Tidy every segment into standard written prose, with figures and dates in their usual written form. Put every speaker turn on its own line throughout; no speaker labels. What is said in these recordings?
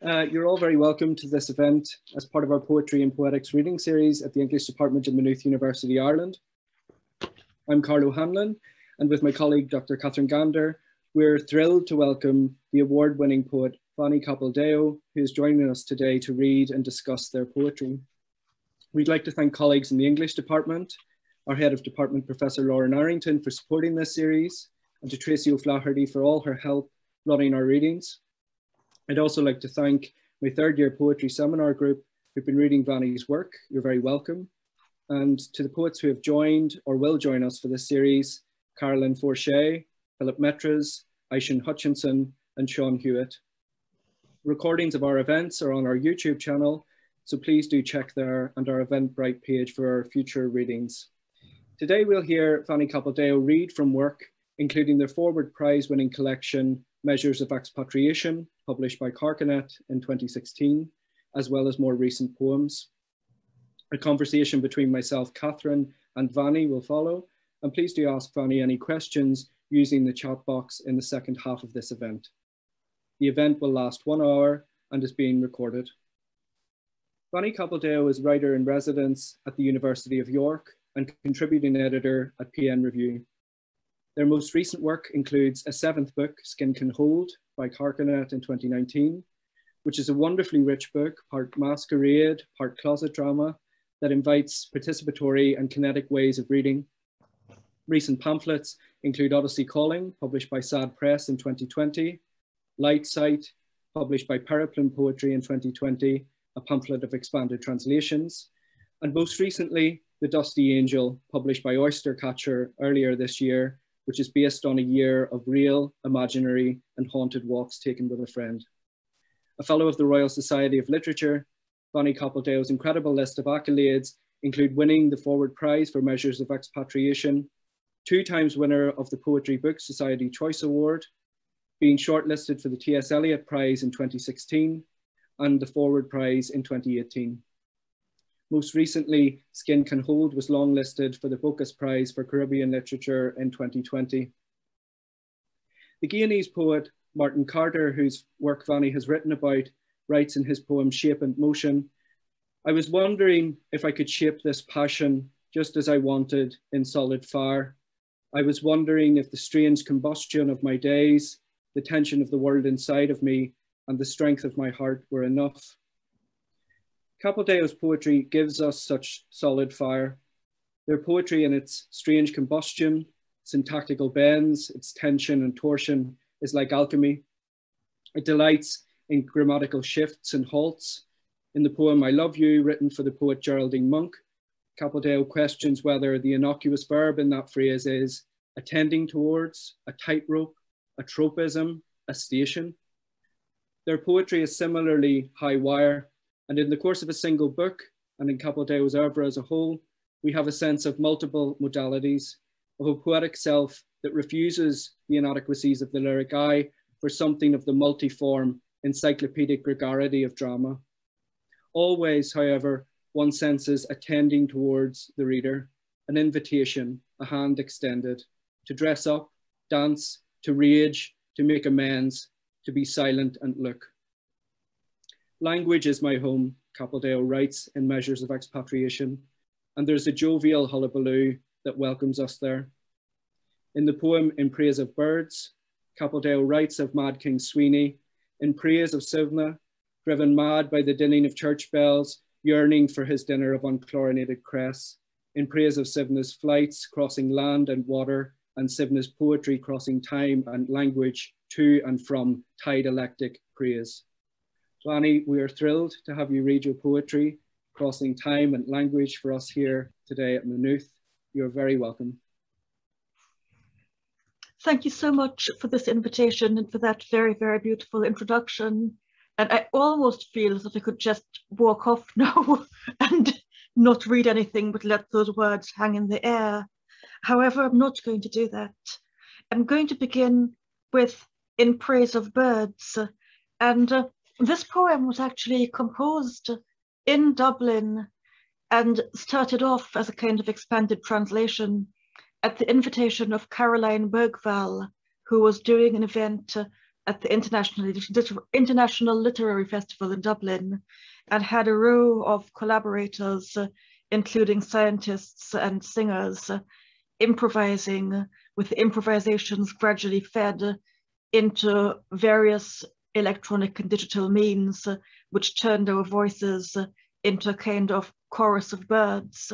You're all very welcome to this event as part of our Poetry and Poetics reading series at the English Department of Maynooth University, Ireland. I'm Karl O'Hanlon, and with my colleague, Dr. Catherine Gander, we're thrilled to welcome the award-winning poet, Vahni Capildeo, who is joining us today to read and discuss their poetry. We'd like to thank colleagues in the English department, our head of department, Professor Lauren Arrington, for supporting this series, and to Tracy O'Flaherty for all her help running our readings. I'd also like to thank my third-year poetry seminar group who've been reading Vahni's work. You're very welcome. And to the poets who have joined or will join us for this series, Caroline Forche, Philip Metres, Aishin Hutchinson, and Sean Hewitt. Recordings of our events are on our YouTube channel, so please do check there and our Eventbrite page for our future readings. Today we'll hear Vahni Capildeo read from work, including their Forward Prize-winning collection, Measures of Expatriation, published by Carcanet in 2016, as well as more recent poems. A conversation between myself, Catherine, and Vahni will follow, and please do ask Vahni any questions using the chat box in the second half of this event. The event will last 1 hour and is being recorded. Vahni Capildeo is writer-in-residence at the University of York and contributing editor at PN Review. Their most recent work includes a 7th book, Skin Can Hold, by Carcanet in 2019, which is a wonderfully rich book, part masquerade, part closet drama, that invites participatory and kinetic ways of reading. Recent pamphlets include Odyssey Calling, published by Sad Press in 2020, Light Sight, published by Periplum Poetry in 2020, a pamphlet of expanded translations, and most recently, The Dusty Angel, published by Oystercatcher earlier this year, which is based on a year of real, imaginary, and haunted walks taken with a friend. A Fellow of the Royal Society of Literature, Vahni Capildeo's incredible list of accolades include winning the Forward Prize for Measures of Expatriation, 2 times winner of the Poetry Book Society Choice Award, being shortlisted for the T.S. Eliot Prize in 2016, and the Forward Prize in 2018. Most recently, Skin Can Hold was longlisted for the Bocas Prize for Caribbean Literature in 2020. The Guyanese poet Martin Carter, whose work Vahni has written about, writes in his poem Shape and Motion, "I was wondering if I could shape this passion just as I wanted in solid fire. I was wondering if the strange combustion of my days, the tension of the world inside of me, and the strength of my heart were enough." Capildeo's poetry gives us such solid fire. Their poetry in its strange combustion, syntactical bends, its tension and torsion is like alchemy. It delights in grammatical shifts and halts. In the poem I Love You, written for the poet Geraldine Monk, Capildeo questions whether the innocuous verb in that phrase is a tending towards, a tightrope, a tropism, a station. Their poetry is similarly high wire, and in the course of a single book, and in Capildeo's oeuvre as a whole, we have a sense of multiple modalities, of a poetic self that refuses the inadequacies of the lyric eye for something of the multiform, encyclopedic gregarity of drama. Always, however, one senses a tending towards the reader, an invitation, a hand extended, to dress up, dance, to rage, to make amends, to be silent and look. "Language is my home," Capildeo writes in Measures of Expatriation, and there's a jovial hullabaloo that welcomes us there. In the poem In Praise of Birds, Capildeo writes of Mad King Sweeney, in praise of Sivna, driven mad by the dinning of church bells, yearning for his dinner of unchlorinated cress, in praise of Sivna's flights crossing land and water, and Sivna's poetry crossing time and language to and from tide-electic praise. Vahni, we are thrilled to have you read your poetry, crossing time and language for us here today at Maynooth. You're very welcome.
Thank you so much for this invitation and for that very, very beautiful introduction. And I almost feel as if I could just walk off now and not read anything but let those words hang in the air. However, I'm not going to do that. I'm going to begin with In Praise of Birds. And this poem was actually composed in Dublin and started off as a kind of expanded translation at the invitation of Caroline Bergvall, who was doing an event at the International Literary Festival in Dublin, and had a row of collaborators, including scientists and singers, improvising, with the improvisations gradually fed into various electronic and digital means, which turned our voices into a kind of chorus of birds.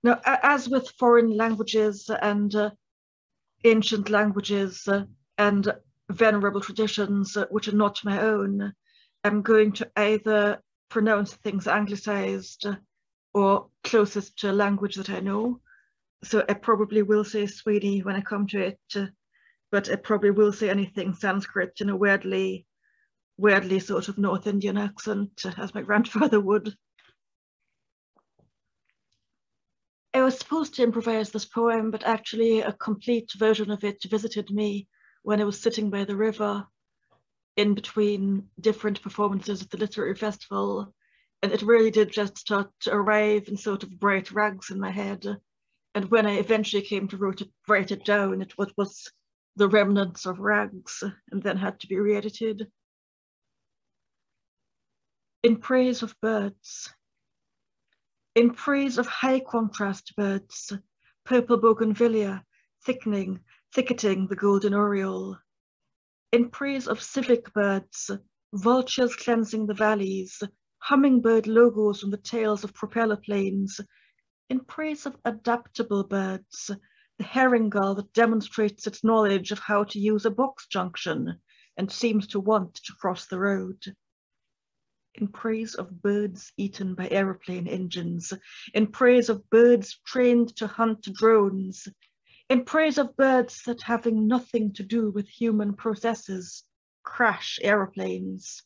Now, as with foreign languages and ancient languages and venerable traditions which are not my own, I'm going to either pronounce things anglicized or closest to a language that I know. So I probably will say Swedish when I come to it, but I probably will say anything Sanskrit in a weirdly sort of North Indian accent, as my grandfather would. I was supposed to improvise this poem, but actually a complete version of it visited me when I was sitting by the river in between different performances at the literary festival. And it really did just start to arrive in sort of bright rags in my head. And when I eventually came to write it down, it was the remnants of rags and then had to be re-edited. In praise of birds. In praise of high contrast birds, purple bougainvillea, thicketing the golden oriole. In praise of civic birds, vultures cleansing the valleys, hummingbird logos on the tails of propeller planes. In praise of adaptable birds, the herring gull that demonstrates its knowledge of how to use a box junction and seems to want to cross the road. In praise of birds eaten by aeroplane engines, in praise of birds trained to hunt drones, in praise of birds that, having nothing to do with human processes, crash aeroplanes.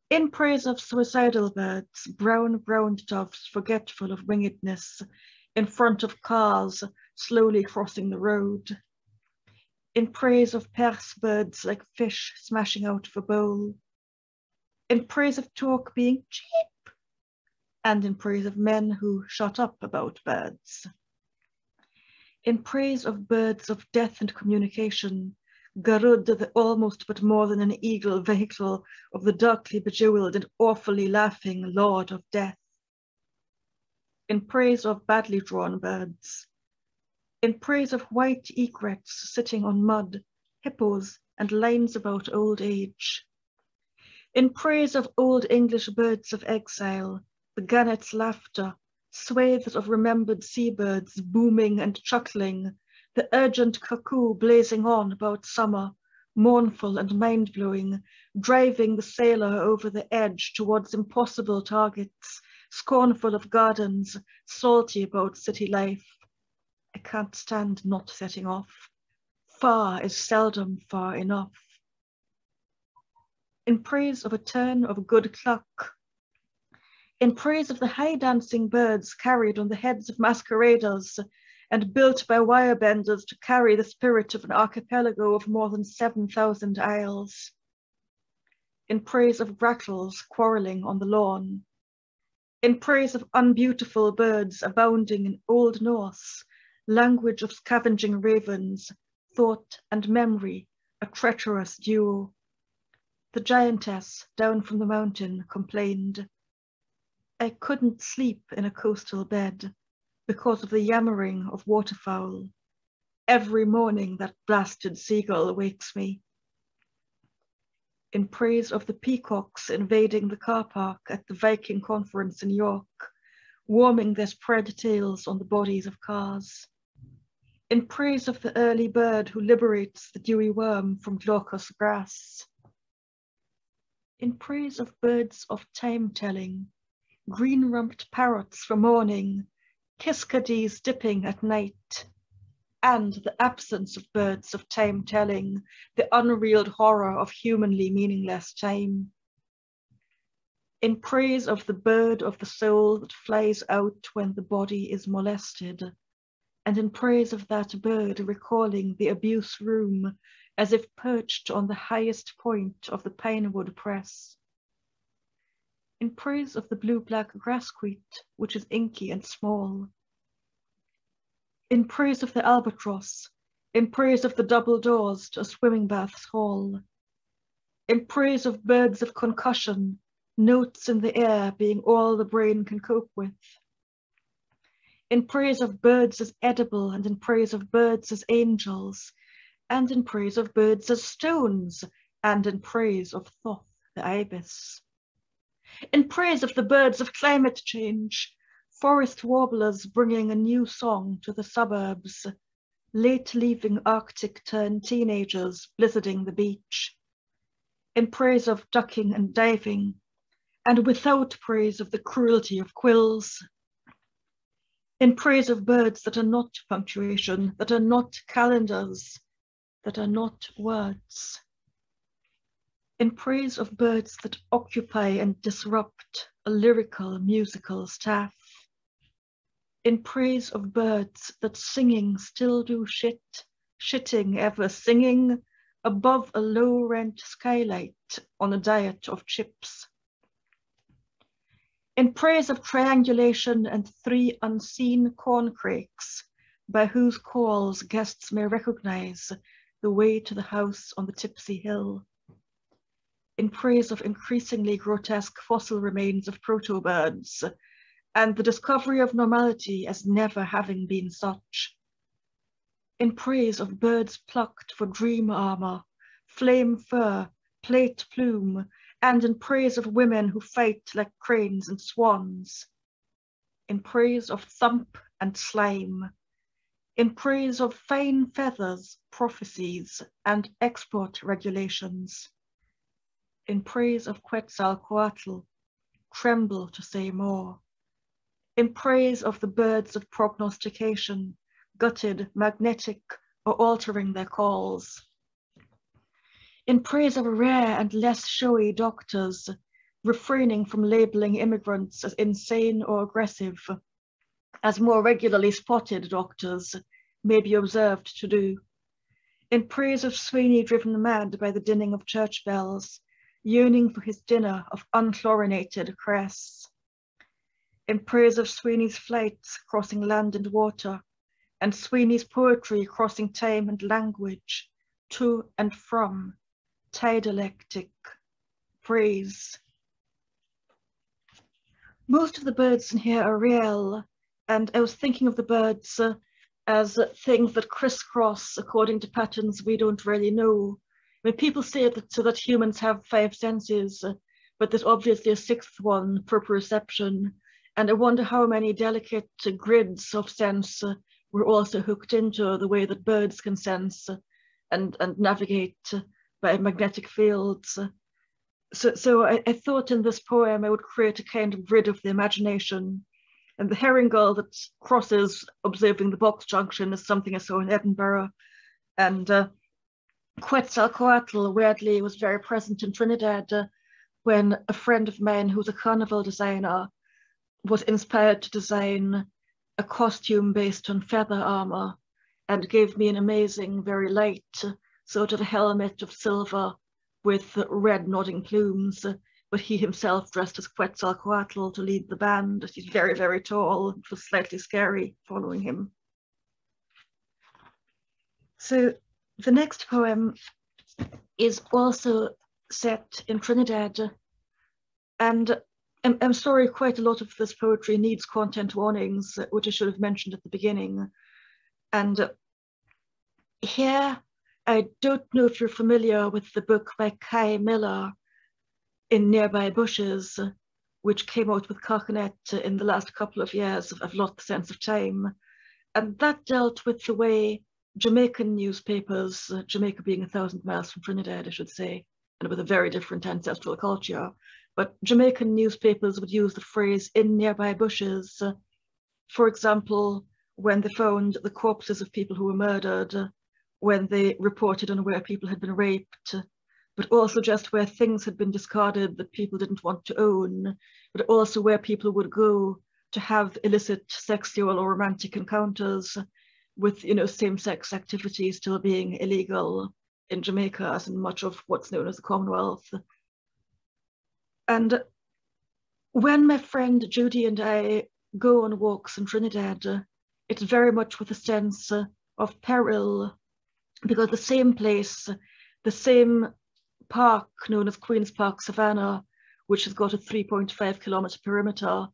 In praise of suicidal birds, brown doves forgetful of wingedness, in front of cars slowly crossing the road. In praise of perce birds like fish smashing out of a bowl. In praise of talk being cheap, and in praise of men who shut up about birds. In praise of birds of death and communication, Garud, the almost but more than an eagle vehicle of the darkly bejeweled and awfully laughing Lord of Death. In praise of badly drawn birds. In praise of white egrets sitting on mud, hippos, and lines about old age. In praise of old English birds of exile, the gannet's laughter, swathes of remembered seabirds booming and chuckling, the urgent cuckoo blazing on about summer, mournful and mind-blowing, driving the sailor over the edge towards impossible targets, scornful of gardens, salty about city life. I can't stand not setting off. Far is seldom far enough. In praise of a turn of good clock. In praise of the high dancing birds carried on the heads of masqueraders and built by wirebenders to carry the spirit of an archipelago of more than 7,000 isles. In praise of grackles quarreling on the lawn. In praise of unbeautiful birds abounding in Old Norse, language of scavenging ravens, thought and memory, a treacherous duo. The giantess down from the mountain complained, I couldn't sleep in a coastal bed because of the yammering of waterfowl. Every morning that blasted seagull wakes me. In praise of the peacocks invading the car park at the Viking conference in York, warming their spread tails on the bodies of cars. In praise of the early bird who liberates the dewy worm from glaucous grass. In praise of birds of time-telling, green-rumped parrots for morning, kiskadees dipping at night, and the absence of birds of time-telling, the unreal horror of humanly meaningless time. In praise of the bird of the soul that flies out when the body is molested, and in praise of that bird recalling the abuse room as if perched on the highest point of the pinewood press. In praise of the blue-black grasquit, which is inky and small. In praise of the albatross, in praise of the double doors to a swimming bath's hall, in praise of birds of concussion, notes in the air being all the brain can cope with, in praise of birds as edible, and in praise of birds as angels, and in praise of birds as stones, and in praise of Thoth the ibis, in praise of the birds of climate change, forest warblers bringing a new song to the suburbs, late leaving Arctic turned teenagers blizzarding the beach, in praise of ducking and diving, and without praise of the cruelty of quills, in praise of birds that are not punctuation, that are not calendars, that are not words, in praise of birds that occupy and disrupt a lyrical, musical staff, in praise of birds that singing still do shit, shitting ever singing above a low-rent skylight on a diet of chips, in praise of triangulation and 3 unseen corncrakes, by whose calls guests may recognize the way to the house on the tipsy hill, in praise of increasingly grotesque fossil remains of protobirds, and the discovery of normality as never having been such, in praise of birds plucked for dream armor, flame fur, plate plume, and in praise of women who fight like cranes and swans, in praise of thump and slime, in praise of fine feathers, prophecies, and export regulations, in praise of Quetzalcoatl, tremble to say more, in praise of the birds of prognostication, gutted, magnetic, or altering their calls, in praise of rare and less showy doctors, refraining from labeling immigrants as insane or aggressive, as more regularly spotted doctors may be observed to do, in praise of Sweeney driven mad by the dinning of church bells, yearning for his dinner of unchlorinated cress, in praise of Sweeney's flights crossing land and water, and Sweeney's poetry crossing time and language, to and from, tidalectic, praise. Most of the birds in here are real, and I was thinking of the birds as things that crisscross according to patterns we don't really know. I mean, people say that so that humans have 5 senses, but there's obviously a 6th one, proprioception, and I wonder how many delicate grids of sense we're also hooked into the way that birds can sense and navigate by magnetic fields. So I thought in this poem I would create a kind of grid of the imagination, and the herring gull that crosses observing the box junction is something I saw in Edinburgh, and Quetzalcoatl weirdly was very present in Trinidad when a friend of mine who's a carnival designer was inspired to design a costume based on feather armor and gave me an amazing, very light sort of a helmet of silver with red nodding plumes, but he himself dressed as Quetzalcoatl to lead the band. He's very, very tall. It was slightly scary following him. So the next poem is also set in Trinidad, and I'm sorry, quite a lot of this poetry needs content warnings, which I should have mentioned at the beginning. And here, I don't know if you're familiar with the book by Kai Miller, In Nearby Bushes, which came out with Carcanet in the last couple of years. I've lost the sense of time. And that dealt with the way Jamaican newspapers, Jamaica being 1,000 miles from Trinidad, I should say, and with a very different ancestral culture, but Jamaican newspapers would use the phrase in nearby bushes. For example, when they found the corpses of people who were murdered, when they reported on where people had been raped, but also just where things had been discarded that people didn't want to own, but also where people would go to have illicit sexual or romantic encounters with, same-sex activity still being illegal in Jamaica, as in much of what's known as the Commonwealth. And when my friend Judy and I go on walks in Trinidad, it's very much with a sense of peril because the same place, the same park known as Queen's Park Savannah, which has got a 3.5 kilometer perimeter,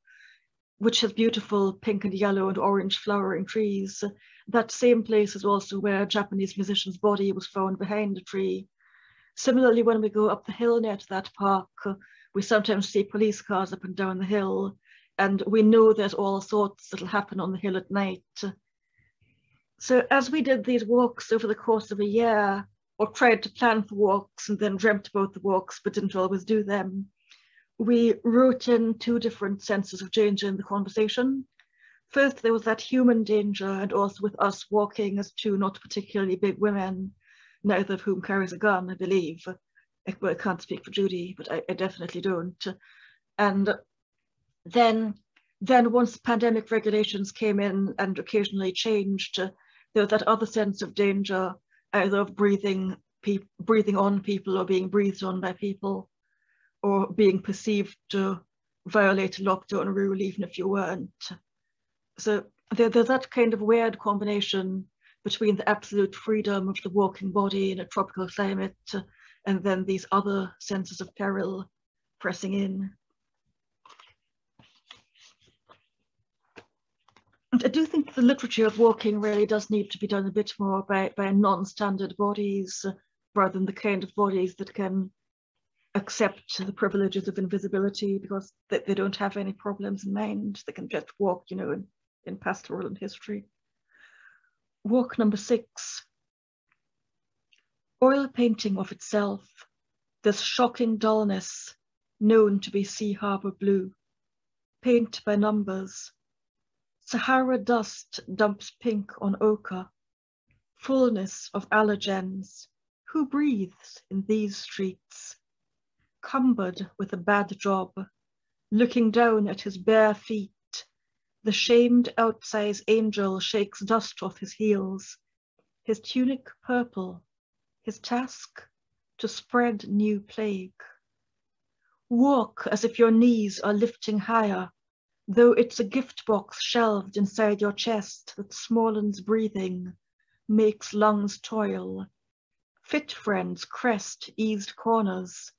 which has beautiful pink and yellow and orange flowering trees. That same place is also where a Japanese musician's body was found behind a tree. Similarly, when we go up the hill near to that park, we sometimes see police cars up and down the hill, and we know there's all sorts that'll happen on the hill at night. So as we did these walks over the course of a year, or tried to plan for walks and then dreamt about the walks but didn't always do them, we wrote in two different senses of danger in the conversation. First, there was that human danger, and also with us walking as two not particularly big women, neither of whom carries a gun, I believe. Well, I can't speak for Judy, but I definitely don't. And then once pandemic regulations came in and occasionally changed, there was that other sense of danger, either of breathing on people or being breathed on by people, or being perceived to violate a lockdown rule even if you weren't. So there's that kind of weird combination between the absolute freedom of the walking body in a tropical climate and then these other senses of peril pressing in. And I do think the literature of walking really does need to be done a bit more by non-standard bodies, rather than the kind of bodies that can accept the privileges of invisibility because they don't have any problems in mind. They can just walk, you know, in pastoral and history. Walk number 6. Oil painting of itself, this shocking dullness known to be Sea Harbour blue. Paint by numbers. Sahara dust dumps pink on ochre. Fullness of allergens. Who breathes in these streets? Cumbered with a bad job, looking down at his bare feet, the shamed outsize angel shakes dust off his heels, his tunic purple, his task to spread new plague. Walk as if your knees are lifting higher, though it's a gift box shelved inside your chest that smallens breathing, makes lungs toil. Fit friends crest eased corners.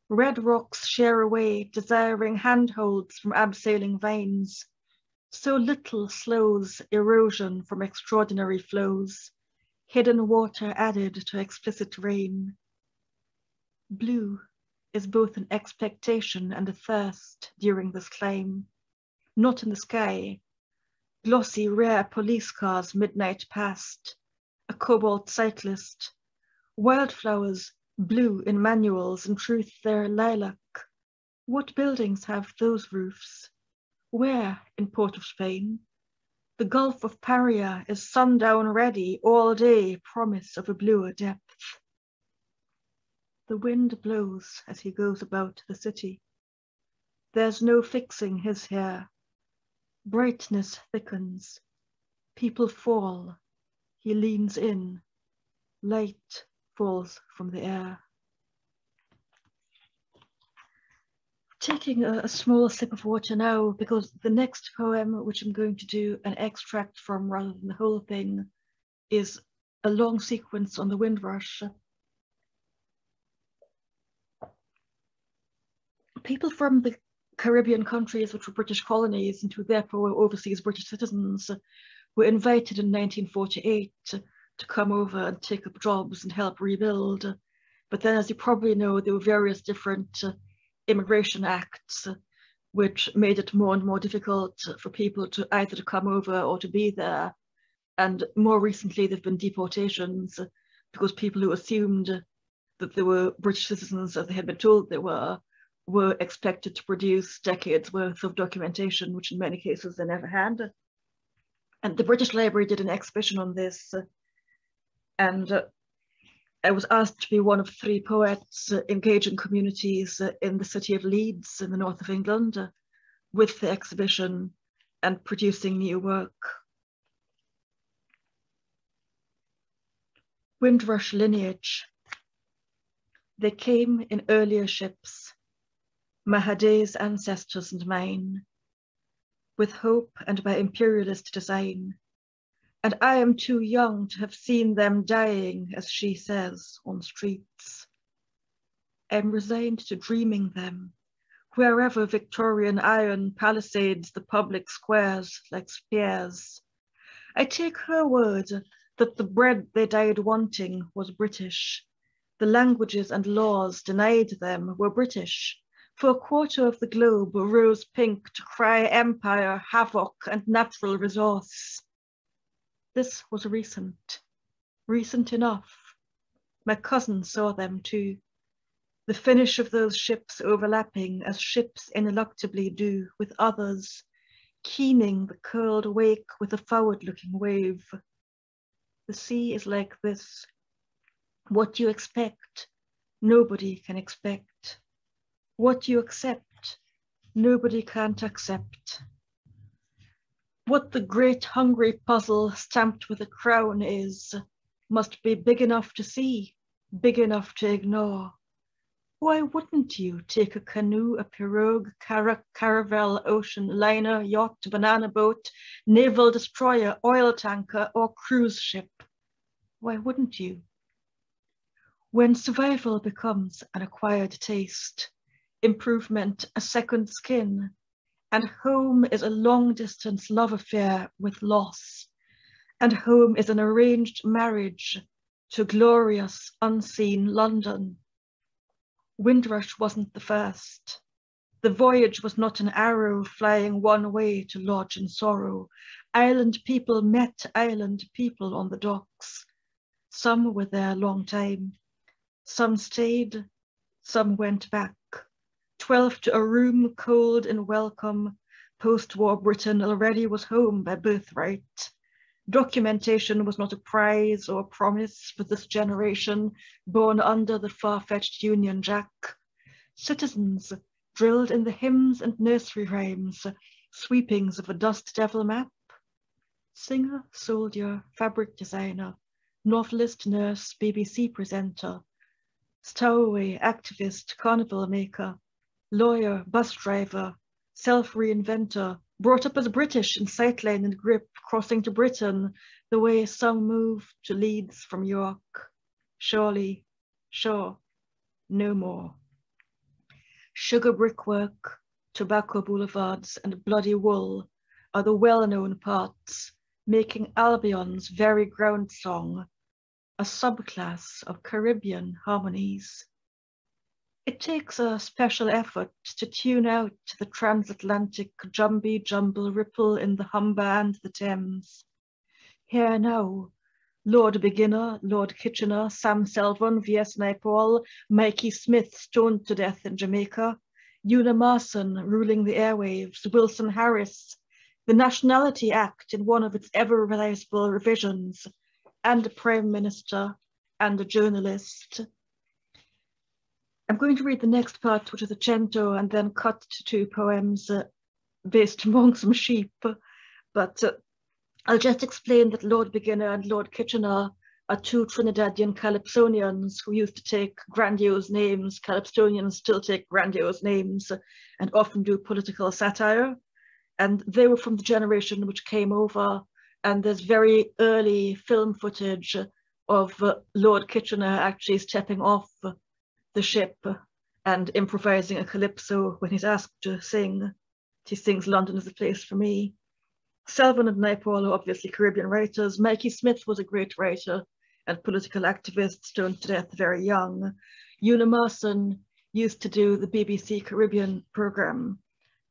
Red rocks shear away, desiring handholds from abseiling veins. So little slows erosion from extraordinary flows, hidden water added to explicit rain. Blue is both an expectation and a thirst during this climb. Not in the sky. Glossy, rare police cars midnight past, a cobalt cyclist. Wildflowers, blue in manuals, in truth they're lilac. What buildings have those roofs? Where in Port of Spain? The Gulf of Paria is sundown ready, all day promise of a bluer depth. The wind blows as he goes about the city. There's no fixing his hair. Brightness thickens. People fall. He leans in. Light falls from the air. Taking a small sip of water now, because the next poem, which I'm going to do an extract from rather than the whole thing, is a long sequence on the Windrush. People from the Caribbean countries, which were British colonies and who therefore were overseas British citizens, were invited in 1948 to come over and take up jobs and help rebuild. But then, as you probably know, there were various different immigration acts which made it more and more difficult for people to either to come over or to be there. And more recently, there have been deportations because people who assumed that they were British citizens, as they had been told they were expected to produce decades worth of documentation, which in many cases they never had. And the British Library did an exhibition on this, and I was asked to be one of 3 poets engaging communities in the city of Leeds in the north of England with the exhibition and producing new work. Windrush lineage. They came in earlier ships, Mahadeh's ancestors and mine, with hope and by imperialist design, and I am too young to have seen them dying, as she says, on streets. I am resigned to dreaming them, wherever Victorian iron palisades the public squares like spears. I take her word that the bread they died wanting was British. The languages and laws denied them were British. For a quarter of the globe rose pink to cry empire, havoc, and natural resource. This was recent enough. My cousin saw them too. The finish of those ships overlapping as ships ineluctably do with others, keening the curled wake with a forward-looking wave. The sea is like this. What you expect, nobody can expect. What you accept, nobody can't accept. What the great hungry puzzle stamped with a crown is, must be big enough to see, big enough to ignore. Why wouldn't you take a canoe, a pirogue, caravel, ocean liner, yacht, banana boat, naval destroyer, oil tanker, or cruise ship? Why wouldn't you? When survival becomes an acquired taste, improvement a second skin, and home is a long-distance love affair with loss, and home is an arranged marriage to glorious, unseen London. Windrush wasn't the first. The voyage was not an arrow flying one way to lodge in sorrow. Island people met island people on the docks. Some were there a long time. Some stayed, some went back. 12 to a room cold and welcome. Post-war Britain already was home by birthright. Documentation was not a prize or a promise for this generation born under the far-fetched Union Jack. Citizens drilled in the hymns and nursery rhymes, sweepings of a dust devil map. Singer, soldier, fabric designer, novelist, nurse, BBC presenter, stowaway, activist, carnival maker, lawyer, bus driver, self-reinventor, brought up as British in sightline and grip, crossing to Britain, the way some move to Leeds from York. Surely, sure, no more. Sugar brickwork, tobacco boulevards, and bloody wool are the well-known parts, making Albion's very ground song, a subclass of Caribbean harmonies. It takes a special effort to tune out the transatlantic jumble ripple in the Humber and the Thames. Here now, Lord Beginner, Lord Kitchener, Sam Selvon, V.S. Naipaul, Mikey Smith stoned to death in Jamaica, Una Marson ruling the airwaves, Wilson Harris, the Nationality Act in one of its ever-revisable revisions, and a Prime Minister and a journalist. I'm going to read the next part, which is a cento, and then cut to two poems based among some sheep. But I'll just explain that Lord Beginner and Lord Kitchener are two Trinidadian Calypsonians who used to take grandiose names. Calypsonians still take grandiose names and often do political satire. And they were from the generation which came over, and there's very early film footage of Lord Kitchener actually stepping off the ship and improvising a calypso when he's asked to sing. He sings "London is a place for me." Selvon and Naipaul are obviously Caribbean writers. Mikey Smith was a great writer and political activist, stoned to death very young. Una Marson used to do the BBC Caribbean programme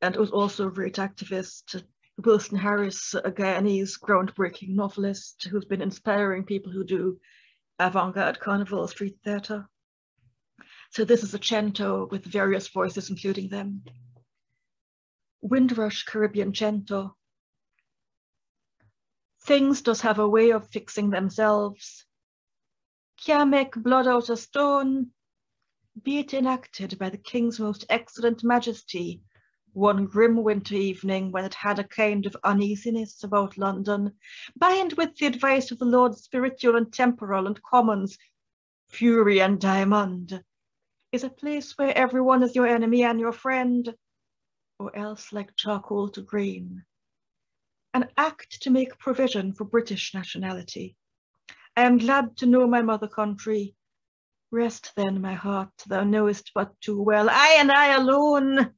and was also a great activist. Wilson Harris, a Guyanese groundbreaking novelist who's been inspiring people who do avant-garde carnival street theatre. So this is a cento with various voices, including them. Windrush Caribbean cento. Things does have a way of fixing themselves. Can't make blood out of stone. Be it enacted by the King's most excellent majesty, one grim winter evening when it had a kind of uneasiness about London, by and with the advice of the Lords Spiritual and Temporal and Commons, Fury and Diamond, is a place where everyone is your enemy and your friend, or else like charcoal to green. an act to make provision for British nationality. I am glad to know my mother country. Rest then, my heart, thou knowest but too well, I and I alone.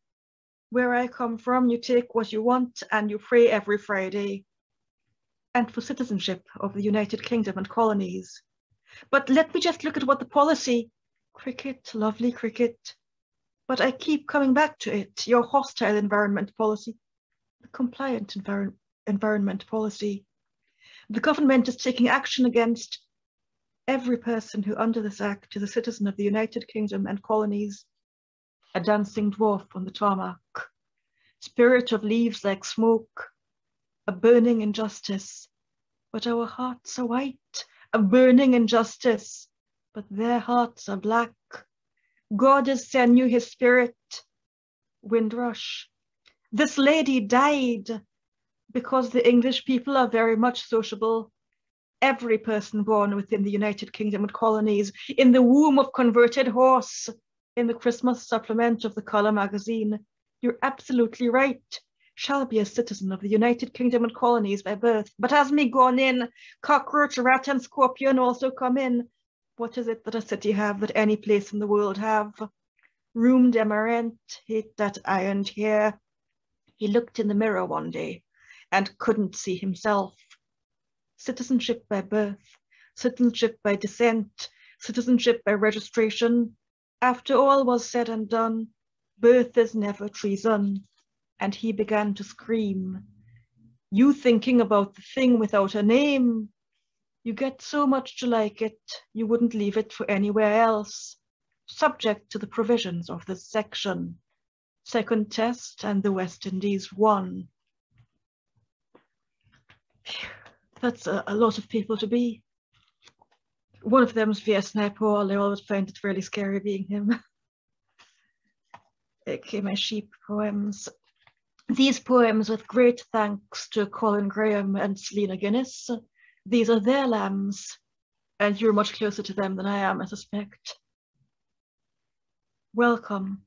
Where I come from, you take what you want and you pray every Friday. And for citizenship of the United Kingdom and colonies. But let me just look at what the policy, cricket, lovely cricket, but I keep coming back to it, your hostile environment policy, the compliant environment policy. The government is taking action against every person who under this act is a citizen of the United Kingdom and colonies, a dancing dwarf on the tarmac, spirit of leaves like smoke, a burning injustice, but our hearts are white, a burning injustice, but their hearts are black. God has sent you his spirit, Windrush. This lady died because the English people are very much sociable. Every person born within the United Kingdom and colonies, in the womb of converted horse, in the Christmas supplement of the Colour magazine, you're absolutely right, shall be a citizen of the United Kingdom and colonies by birth. But as me gone in, cockroach, rat and scorpion also come in. What is it that a city have that any place in the world have? Room demerent, hate that ironed hair. He looked in the mirror one day and couldn't see himself. Citizenship by birth, citizenship by descent, citizenship by registration. After all was said and done, birth is never treason. And he began to scream. You thinking about the thing without a name. You get so much to like it, you wouldn't leave it for anywhere else. Subject to the provisions of this section. Second test and the West Indies won. That's a lot of people to be. One of them is V.S. Naipaul. I always find it really scary being him. Okay, my sheep poems. These poems, with great thanks to Colin Graham and Selena Guinness, these are their lambs, and you're much closer to them than I am, I suspect. Welcome.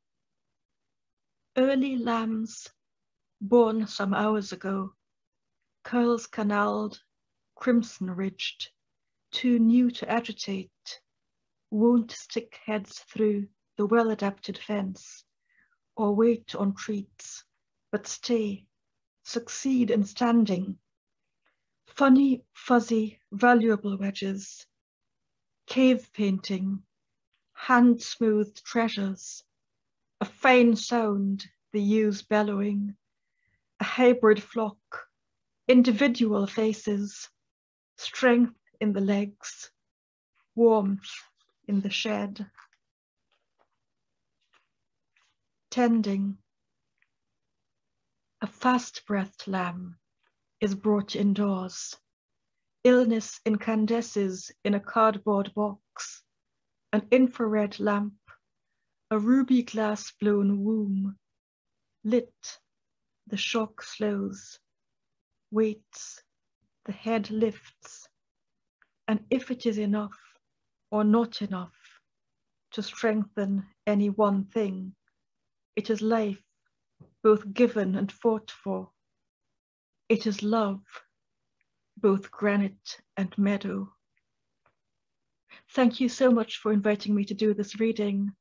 Early lambs, born some hours ago, curls canaled, crimson-ridged, too new to agitate, won't stick heads through the well-adapted fence, or wait on treats, but stay, succeed in standing. Funny, fuzzy, valuable wedges, cave painting, hand-smoothed treasures, a fine sound, the ewes bellowing, a hybrid flock, individual faces, strength in the legs, warmth in the shed. Tending. A fast-breathed lamb is brought indoors. Illness incandesces in a cardboard box, an infrared lamp, a ruby glass blown womb. Lit, the shock slows, waits, the head lifts, and if it is enough or not enough to strengthen any one thing, it is life, both given and fought for. It is love, both granite and meadow. Thank you so much for inviting me to do this reading,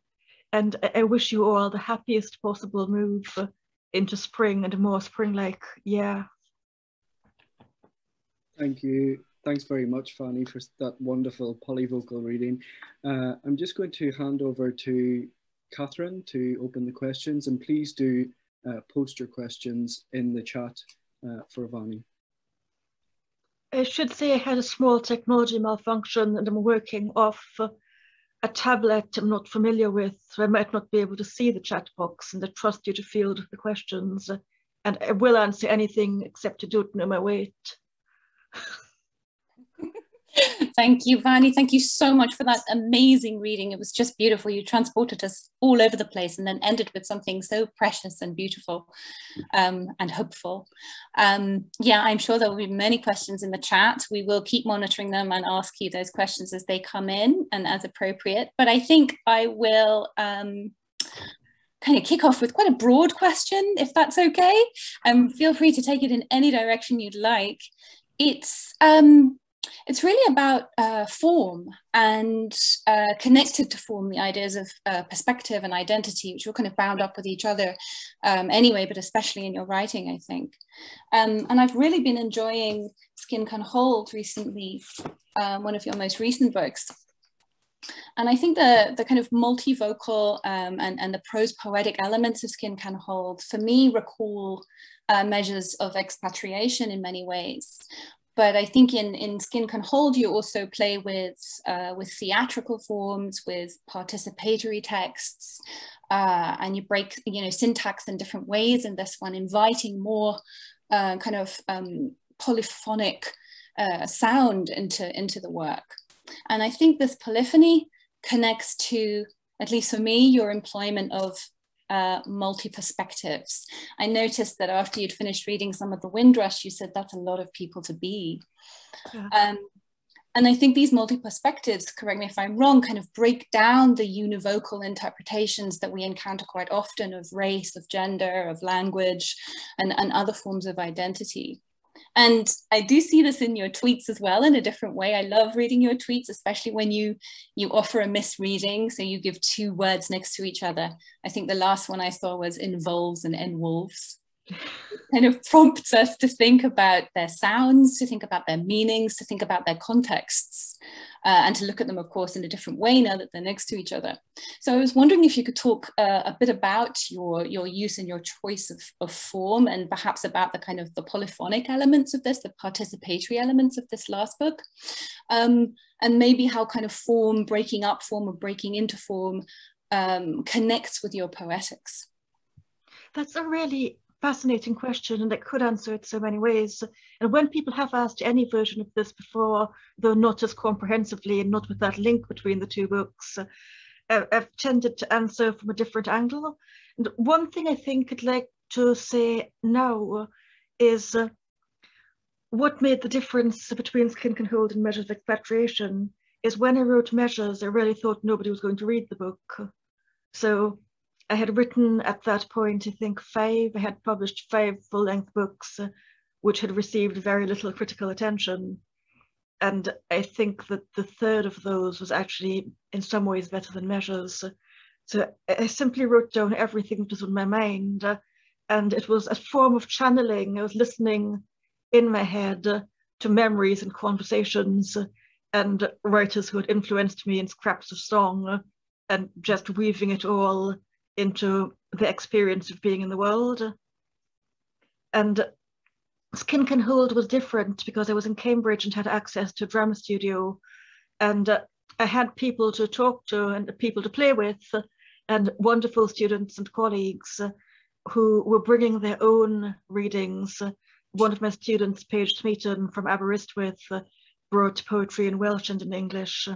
and I wish you all the happiest possible move into spring and a more spring-like year.
Thank you. Thanks very much, Vahni, for that wonderful polyvocal reading. I'm just going to hand over to Catherine to open the questions, and please do post your questions in the chat for Vahni.
I should say I had a small technology malfunction and I'm working off a tablet I'm not familiar with, so I might not be able to see the chat box, and I trust you to field the questions, and I will answer anything except I don't know my weight.
Thank you, Vahni. Thank you so much for that amazing reading. It was just beautiful. You transported us all over the place and then ended with something so precious and beautiful and hopeful. Yeah, I'm sure there will be many questions in the chat. We will keep monitoring them and ask you those questions as they come in and as appropriate. But I think I will kind of kick off with quite a broad question, if that's okay. Feel free to take it in any direction you'd like. It's really about form and connected to form, the ideas of perspective and identity, which are kind of bound up with each other anyway, but especially in your writing, I think. And I've really been enjoying Skin Can Hold recently, one of your most recent books. And I think the kind of multivocal and the prose poetic elements of Skin Can Hold, for me, recall measures of expatriation in many ways. But I think in Skin Can Hold, you also play with theatrical forms, with participatory texts, and you break, syntax in different ways in this one, inviting more kind of polyphonic sound into the work. And I think this polyphony connects to, at least for me, your employment of multi-perspectives. I noticed that after you'd finished reading some of the Windrush, you said that's a lot of people to be. Yeah. And I think these multi-perspectives, correct me if I'm wrong, kind of break down the univocal interpretations that we encounter quite often of race, of gender, of language, and other forms of identity. And I do see this in your tweets as well in a different way. I love reading your tweets, especially when you offer a misreading. So you give two words next to each other. I think the last one I saw was involves and enwolves. It kind of prompts us to think about their sounds, to think about their meanings, to think about their contexts, and to look at them, of course, in a different way now that they're next to each other. So I was wondering if you could talk a bit about your use and your choice of form, and perhaps about the kind of the polyphonic elements of this, the participatory elements of this last book, and maybe how kind of form, breaking up form or breaking into form connects with your poetics.
That's a really fascinating question, and I could answer it so many ways. And when people have asked any version of this before, though not as comprehensively and not with that link between the two books, I've tended to answer from a different angle. And one thing I think I'd like to say now is what made the difference between Skin Can Hold and Measures of Expatriation is when I wrote Measures, I really thought nobody was going to read the book. So I had written at that point, I think I had published 5 full-length books, which had received very little critical attention. And I think that the third of those was actually in some ways better than Measures. So I simply wrote down everything that was on my mind. And it was a form of channeling. I was listening in my head to memories and conversations and writers who had influenced me in scraps of song, and just weaving it all into the experience of being in the world. And Skin Can Hold was different because I was in Cambridge and had access to a drama studio, and I had people to talk to and people to play with, and wonderful students and colleagues who were bringing their own readings. One of my students, Paige Smeaton from Aberystwyth, brought poetry in Welsh and in English.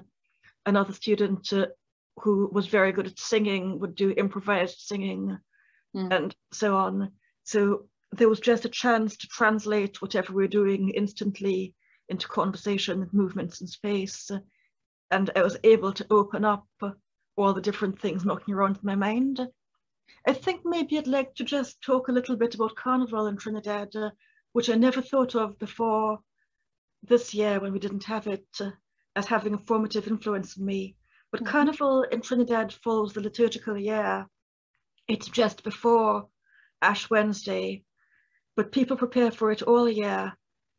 Another student who was very good at singing would do improvised singing, and so on. So there was just a chance to translate whatever we were doing instantly into conversation and movements in space. And I was able to open up all the different things knocking around in my mind. I think maybe I'd like to just talk a little bit about Carnival in Trinidad, which I never thought of before this year when we didn't have it, as having a formative influence on me. But Carnival in Trinidad follows the liturgical year. It's just before Ash Wednesday, but people prepare for it all year.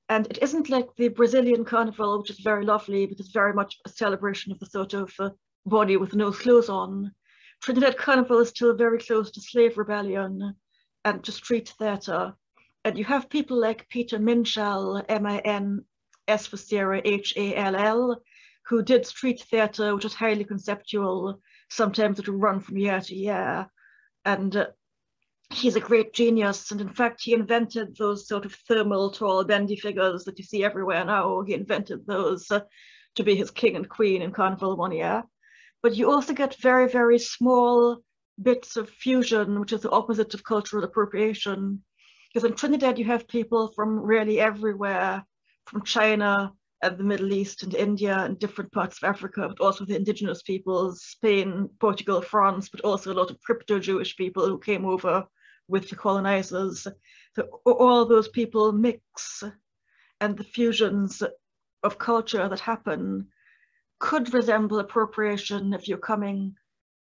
And it isn't like the Brazilian Carnival, which is very lovely, but it's very much a celebration of the sort of body with no clothes on. Trinidad Carnival is still very close to slave rebellion and to street theatre. And you have people like Peter Minshall, M-I-N-S for Sierra, H-A-L-L, who did street theatre, which is highly conceptual. Sometimes it will run from year to year. And he's a great genius. And in fact, he invented those sort of thermal, tall, bendy figures that you see everywhere now. He invented those to be his king and queen in Carnival one year. But you also get very, very small bits of fusion, which is the opposite of cultural appropriation. Because in Trinidad, you have people from really everywhere, from China and the Middle East and India and different parts of Africa, but also the indigenous peoples, Spain, Portugal, France, but also a lot of crypto-Jewish people who came over with the colonizers. So all those people mix, and the fusions of culture that happen could resemble appropriation if you're coming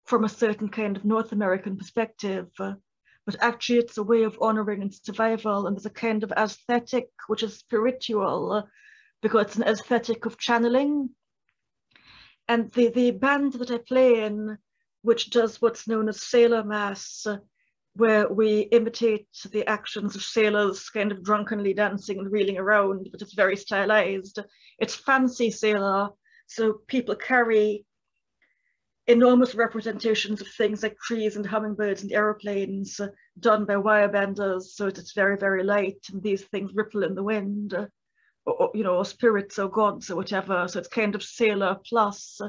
from a certain kind of North American perspective, but actually it's a way of honoring and survival, and there's a kind of aesthetic which is spiritual, because it's an aesthetic of channeling. And the band that I play in, which does what's known as sailor mass, where we imitate the actions of sailors kind of drunkenly dancing and reeling around, but it's very stylized. It's fancy sailor, so people carry enormous representations of things like trees and hummingbirds and aeroplanes done by wire benders, so it's very, very light, and these things ripple in the wind, or spirits or gods or whatever, so it's kind of sailor plus.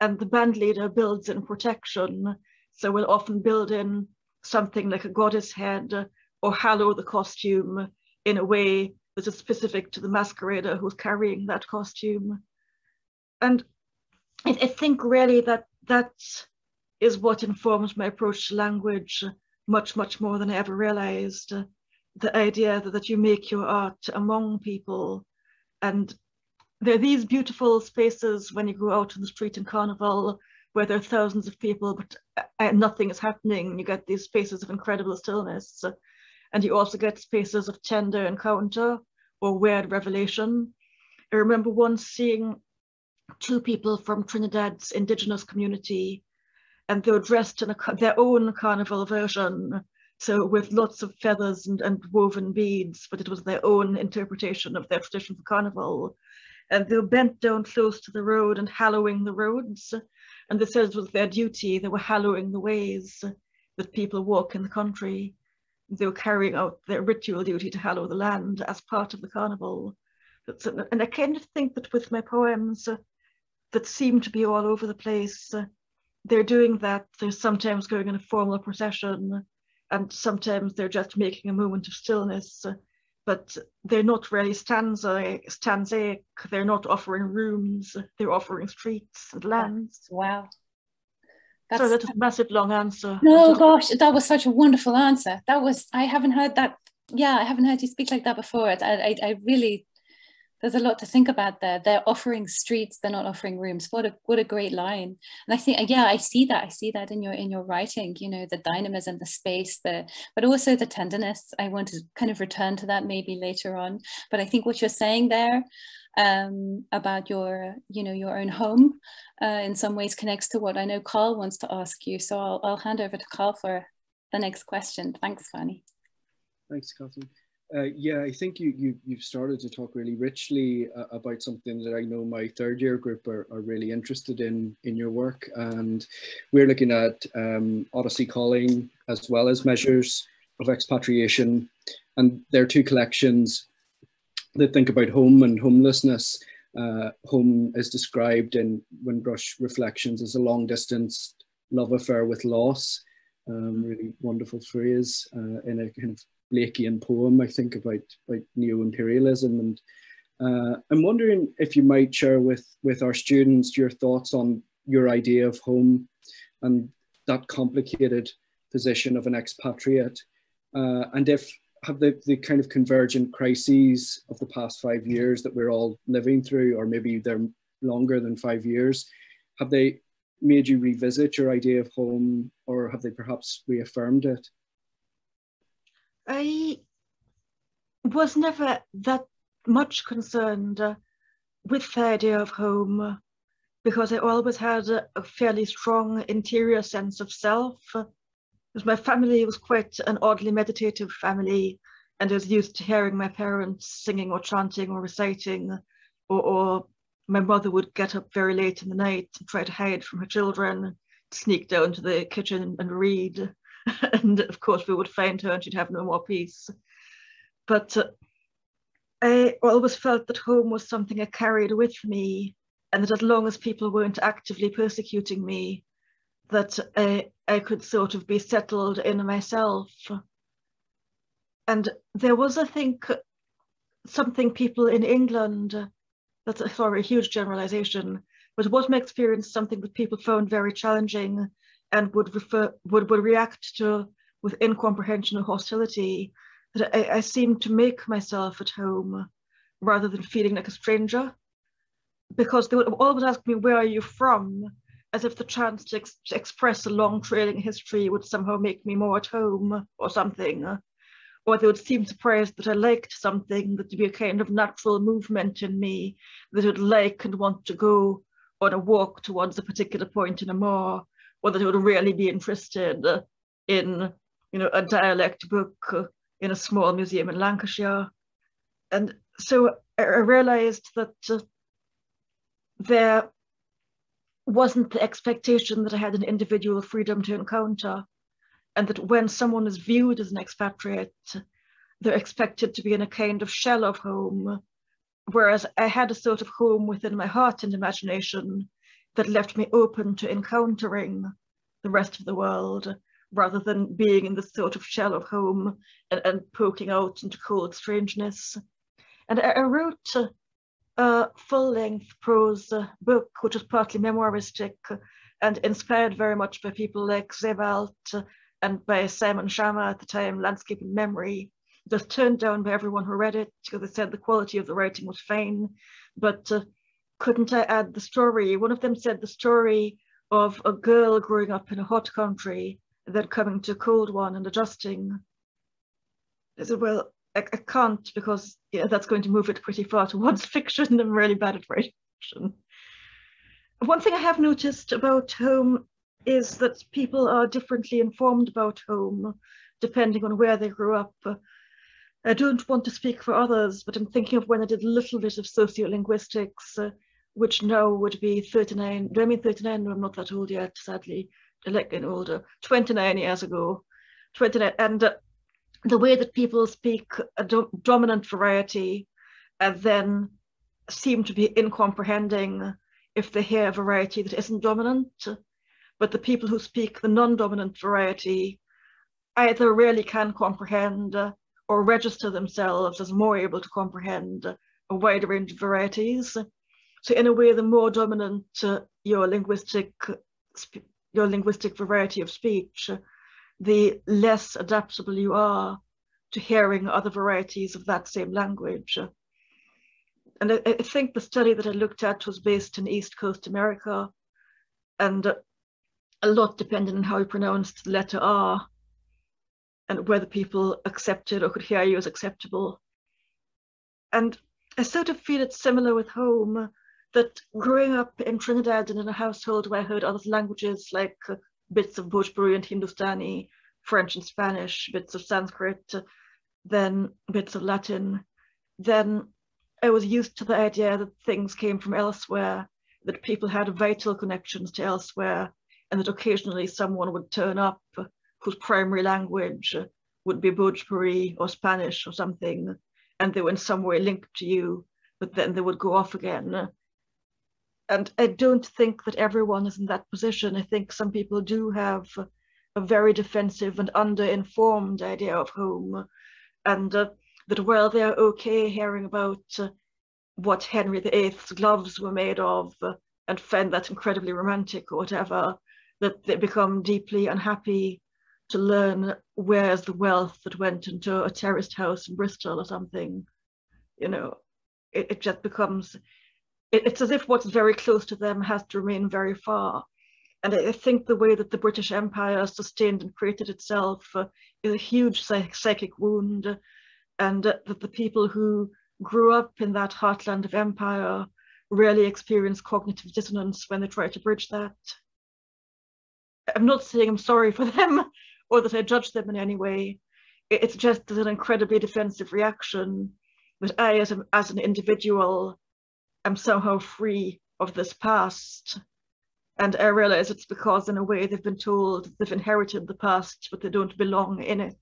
And the band leader builds in protection, so we'll often build in something like a goddess head or hallow the costume in a way that is specific to the masquerader who's carrying that costume. And I think really that is what informs my approach to language much, much more than I ever realized. The idea that you make your art among people. And there are these beautiful spaces when you go out on the street in Carnival where there are thousands of people, but nothing is happening. You get these spaces of incredible stillness. And you also get spaces of tender encounter or weird revelation. I remember once seeing two people from Trinidad's indigenous community, and they were dressed in their own carnival version, so with lots of feathers and woven beads, but it was their own interpretation of their tradition for carnival. And they were bent down close to the road and hallowing the roads, and they said it was their duty. They were hallowing the ways that people walk in the country. They were carrying out their ritual duty to hallow the land as part of the carnival. And I kind of think that with my poems that seem to be all over the place, they're doing that. They're sometimes going in a formal procession, and sometimes they're just making a moment of stillness, but they're not really stanzaic. They're not offering rooms, they're offering streets and lands.
Wow.
So that's a massive long answer.
No, gosh, that was such a wonderful answer. I haven't heard that. Yeah, I haven't heard you speak like that before. I really, there's a lot to think about there. They're offering streets, they're not offering rooms. What a great line. And I think, yeah, I see that in your writing, the dynamism, the space, but also the tenderness. I want to kind of return to that maybe later on. But I think what you're saying there about your own home in some ways connects to what I know Karl wants to ask you. So I'll hand over to Karl for the next question. Thanks, Vahni.
Thanks, Catherine. Yeah, I think you've started to talk really richly about something that I know my third year group are really interested in your work. And we're looking at Odyssey Calling as well as measures of expatriation. And there are two collections that think about home and homelessness. Home is described in Windrush Reflections as a long distance love affair with loss. Really wonderful phrase in a kind of Blakean poem, I think, about neo-imperialism. And I'm wondering if you might share with our students your thoughts on your idea of home and that complicated position of an expatriate, and have the kind of convergent crises of the past 5 years that we're all living through, or maybe they're longer than 5 years, have they made you revisit your idea of home, or have they perhaps reaffirmed it?
I was never that much concerned with the idea of home, because I always had a fairly strong interior sense of self. Because my family was quite an oddly meditative family, and I was used to hearing my parents singing or chanting or reciting, or my mother would get up very late in the night and try to hide from her children, sneak down to the kitchen and read. And of course we would find her and she'd have no more peace. But I always felt that home was something I carried with me, and that as long as people weren't actively persecuting me, that I could sort of be settled in myself. And there was, I think, something people in England that's a huge generalization, but it was my experience something that people found very challenging and would react to with incomprehension or hostility, that I seemed to make myself at home rather than feeling like a stranger, because they would always ask me, where are you from? As if the chance to express a long trailing history would somehow make me more at home or something. Or they would seem surprised that I liked something, that would be a kind of natural movement in me, that would like and want to go on a walk towards a particular point in a moor, or that I would really be interested in, you know, a dialect book in a small museum in Lancashire. And so I realized that there wasn't the expectation that I had an individual freedom to encounter, and that when someone is viewed as an expatriate, they're expected to be in a kind of shell of home, whereas I had a sort of home within my heart and imagination that left me open to encountering the rest of the world, rather than being in this sort of shell of home and poking out into cold strangeness. And I wrote a full-length prose book, which was partly memoiristic and inspired very much by people like Zewald and by Simon Schama at the time, Landscape and Memory. It was turned down by everyone who read it because they said the quality of the writing was fine, but couldn't I add the story? One of them said the story of a girl growing up in a hot country, then coming to a cold one and adjusting. I said, well, I can't, because that's going to move it pretty far towards fiction. I'm really bad at writing fiction. One thing I have noticed about home is that people are differently informed about home, depending on where they grew up. I don't want to speak for others, but I'm thinking of when I did a little bit of sociolinguistics, which now would be 39. Do I mean 39? No, I'm not that old yet, sadly. I like getting older. 29 years ago. 29, and the way that people speak a dominant variety and then seem to be incomprehending if they hear a variety that isn't dominant. But the people who speak the non-dominant variety either really can comprehend or register themselves as more able to comprehend a wide range of varieties. So in a way, the more dominant your linguistic variety of speech, the less adaptable you are to hearing other varieties of that same language. And I think the study that I looked at was based in East Coast America, and a lot depended on how you pronounced the letter R and whether people accepted or could hear you as acceptable. And I sort of feel it's similar with home, that growing up in Trinidad and in a household where I heard other languages like bits of Bhojpuri and Hindustani, French and Spanish, bits of Sanskrit, then bits of Latin, then I was used to the idea that things came from elsewhere, that people had vital connections to elsewhere, and that occasionally someone would turn up whose primary language would be Bhojpuri or Spanish or something, and they were in some way linked to you, but then they would go off again. And I don't think that everyone is in that position. I think some people do have a very defensive and under-informed idea of home, and that while they are okay hearing about what Henry VIII's gloves were made of and find that incredibly romantic or whatever, that they become deeply unhappy to learn where's the wealth that went into a terraced house in Bristol or something. You know, it just becomes, it's as if what's very close to them has to remain very far. And I think the way that the British Empire sustained and created itself is a huge psychic wound, and that the people who grew up in that heartland of empire really experience cognitive dissonance when they try to bridge that. I'm not saying I'm sorry for them or that I judge them in any way. It's just an incredibly defensive reaction that I, as an individual, am somehow free of this past. And I realize it's because, in a way, they've been told they've inherited the past, but they don't belong in it.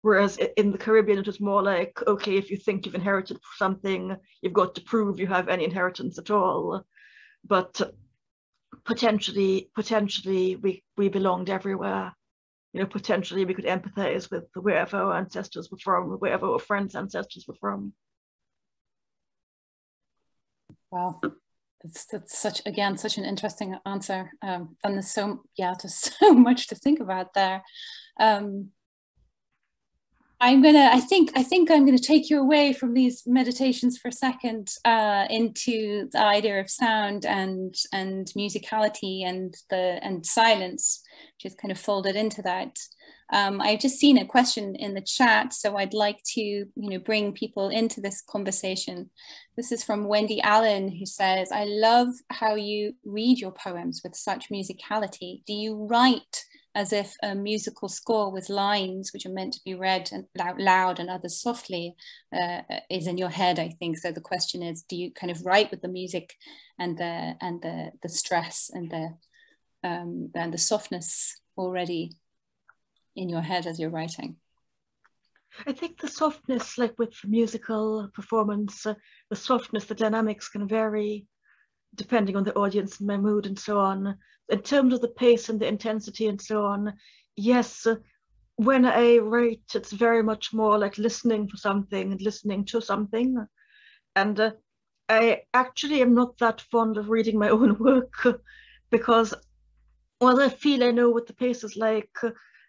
Whereas in the Caribbean, it was more like, okay, if you think you've inherited something, you've got to prove you have any inheritance at all. But potentially we belonged everywhere. You know, potentially we could empathize with wherever our ancestors were from, wherever our friends' ancestors were from.
Wow. That's such an interesting answer. And there's there's so much to think about there. I think I'm gonna take you away from these meditations for a second into the idea of sound and musicality and silence, which is kind of folded into that. I've just seen a question in the chat, so I'd like to bring people into this conversation. This is from Wendy Allen, who says, "I love how you read your poems with such musicality. Do you write as if a musical score with lines which are meant to be read out loud and others softly is in your head?" I think so. The question is, do you kind of write with the music and the stress and the softness already in your head as you're writing?
I think the softness, like with musical performance, the softness, the dynamics can vary depending on the audience and my mood and so on. In terms of the pace and the intensity and so on, yes, when I write, it's very much more like listening for something and listening to something. And I actually am not that fond of reading my own work because while I feel I know what the pace is like,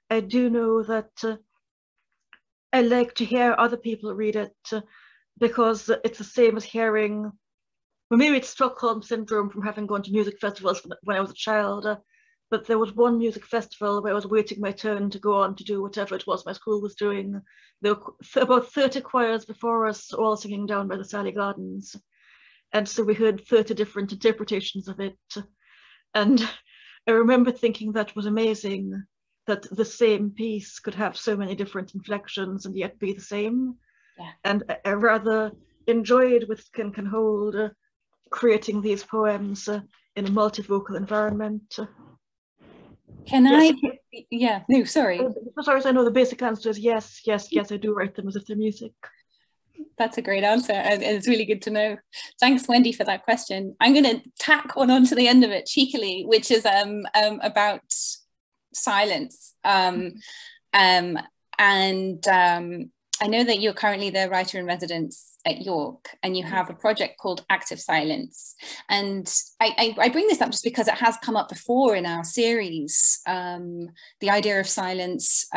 I do know that I like to hear other people read it because it's the same as hearing, well, maybe it's Stockholm syndrome from having gone to music festivals when I was a child, but there was one music festival where I was waiting my turn to go on to do whatever it was my school was doing. There were about 30 choirs before us, all singing down by the Sally Gardens. And so we heard 30 different interpretations of it. And I remember thinking that was amazing, that the same piece could have so many different inflections and yet be the same.
Yeah.
And I rather enjoyed what it can hold creating these poems in a multivocal environment.
Yeah, no, sorry.
As far as I know, the basic answer is yes, yes, yes, I do write them as if they're music.
That's a great answer, and it's really good to know. Thanks, Wendy, for that question. I'm going to tack one on to the end of it cheekily, which is about silence. I know that you're currently the writer in residence at York, and you have a project called Active Silence. And I bring this up just because it has come up before in our series, the idea of silence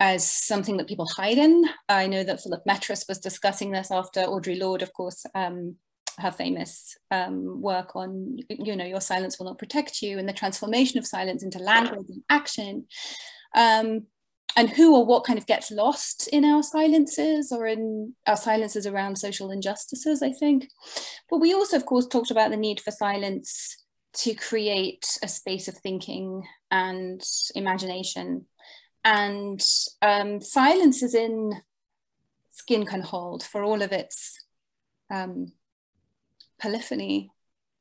as something that people hide in. I know that Philip Metris was discussing this after Audre Lorde, of course, her famous work on, your silence will not protect you, and the transformation of silence into language and action. And who or what kind of gets lost in our silences, or in our silences around social injustices, I think. But we also, of course, talked about the need for silence to create a space of thinking and imagination. And silence is in Skin Can Hold, for all of its polyphony.